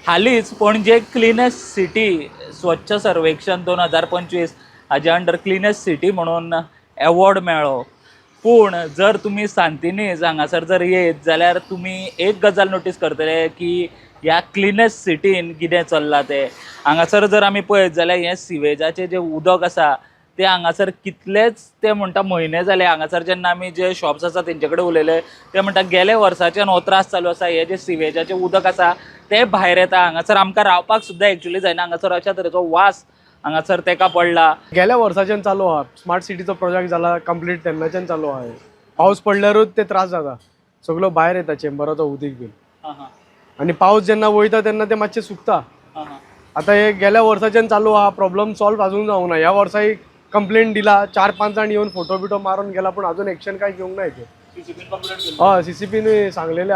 हालींच पणजे cleanest city स्वच्छ सर्वेक्षण 2025 हाज्या अंडर क्लिनेस्ट सिटी म्हणून एवॉर्ड मेळ्ळो. पूण जर तुमी सांतिनेज हांगासर जर येत जाल्यार तुमी एक गजाल नोटीस करतले की ह्या क्लिनेस्ट सिटीन कितें चल्लां तें. हांगासर जर आमी पळयत जाल्यार हें सिवेजाचें जें उदक आसा ते हांगासर कितलेच ते म्हणटा म्हयने जाले. हांगासर जेन्ना आमी जे शॉप्स आसा तेंचे कडेन उलयले ते म्हणटा गेले वर्साच्यान हो त्रास चालू आसा. हे जे सिवेजाचें उदक आसा ते भायर येता. हांगासर आमकां रावपाक सुद्दां एक्चुअली जायना. हांगासर अशा तरेचो वास हांगासर तेका पडला. गेल्या वर्साच्यान चालू आहा. स्मार्ट सिटीचो प्रोजेक्ट जाला कंप्लीट तेन्नाच्यान चालू आहा. पावस पडल्यारूच ते त्रास जाता. सगळो भायर येता चेंबराचो उदीक बीन. आनी पावस जेन्ना वयता तेन्ना ते मातशें सुकता. आतां हे गेल्या वर्साच्यान चालू आहा. प्रॉब्लम सॉल्व अजून जावंक ना. ह्या वर्साय कंप्लेंट दिला, 4-5 जाण येवन फोटो बिटो मारून गेला, पण अजून एक्शन काय घेवंक ना हेचेर. हय, सीसीपीन सांगलेले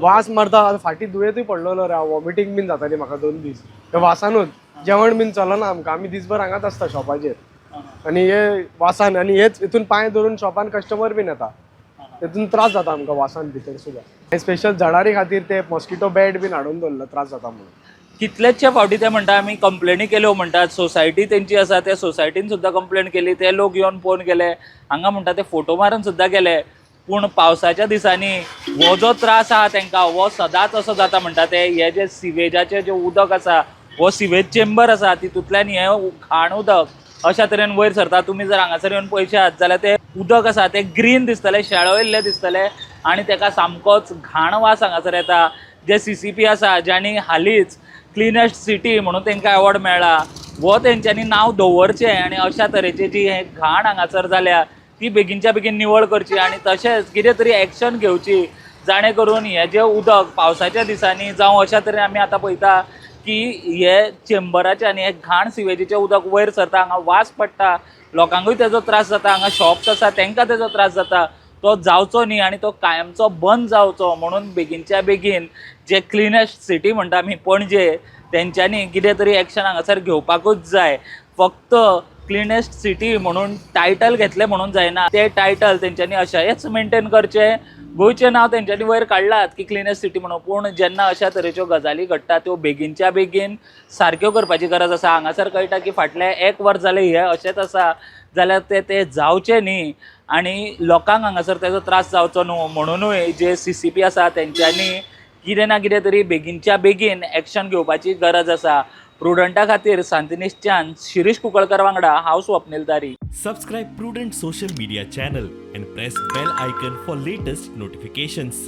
वास मारता. फाटीं दुयेंतूय पडलेलो रे, वॉमिटींग बीन जाताली म्हाका 2 दीस त्या वासानूच. जेवण बीन चलना आमकां. आमी दिसभर हांगाच आसता शॉपाचेर आनी हे वासान. आनी हेच हितून पांय धरून शॉपान कस्टमर बीन येता. तितून त्रास जाता आमकां वासान भितर सुद्दां. स्पेशल झाडारी खातीर ते मॉस्किटो बॅट बीन हाडून दवरला, त्रास जाता म्हणून. कितलेशे फावटी ते म्हणटा आमी कंप्लेनी केल्यो म्हणटात. सोसायटी तेंची आसा त्या सोसायटीन सुद्दां कंप्लेन केली. ते लोक येवन पळोवन गेले. हांगा म्हणटा ते फोटो मारून सुद्दां गेले. पूण पावसाच्या दिसांनी हो जो त्रास आहा तांकां हो सदांच असो जाता म्हणटा ते. हे जे सिवेजाचें जें उदक आसा हो सिवेज चेंबर आसा तितूंतल्यान हें घाण उदक अशा तरेन वयर सरता. तुमी जर हांगासर येवन पळयशात जाल्यार ते उदक आसा ते ग्रीन दिसतलें, शेळयल्लें दिसतलें आनी तेका सामकोच घाण वास हांगासर येता. जे सीसीपी आसा ज्यांनी हालींच क्लिनेस्ट सिटी म्हणून तांकां अवॉर्ड मेळ्ळा हो तेंच्यांनी नांव दवरचें आनी अशा तरेची जी हे घाण हांगासर जाल्या ती बेगीनच्या बेगीन निवळ करची आनी तशेंच कितें तरी एक्शन घेवची जाणे करून हें जें उदक पावसाच्या दिसांनी जावं अशा तरेन आमी आतां पळयता की हे चेंबराचें आनी हे घाण सिवेजीचें उदक वयर सरता. हांगा वास पडटा, लोकांकूय तेजो त्रास जाता. हांगा शॉप्स आसा तांकां तेजो त्रास जाता. तो जावचो न्ही आनी तो कायमचो बंद जावचो म्हणून बेगीनच्या बेगीन जे क्लिनेस्ट सिटी म्हणटा आमी पणजे तेंच्यांनी कितें तरी एक्शन हांगासर घेवपाकूच जाय. फक्त क्लिनेस्ट सिटी म्हणून टायटल घेतलें म्हणून जायना. ते टायटल तेंच्यांनी अशेंच मेंटेन करचें. गोंयचें नांव तेंच्यांनी वयर काडलात की क्लिनेस्ट सिटी म्हणून, पूण जेन्ना अशा तरेच्यो गजाली घडटा त्यो बेगीनच्या बेगीन सारक्यो करपाची गरज आसा. हांगासर कळटा की फाटले 1 वर्स जालें हें अशेंच आसा जाल्यार ते जावचें न्ही आनी लोकांक हांगासर तेजो त्रास जावचो न्हू म्हणुनूय जे सीसीपी आसा तेंच्यांनी कितें ना कितें तरी बेगीनच्या बेगीन एक्शन घेवपाची गरज आसा. प्रुडंटा खातीर सांतिनेजच्यान शिरीश कुंकळकर वांगडा हांव स्वप्नील दारी. Subscribe Prudent social media channel and press bell icon for latest notifications.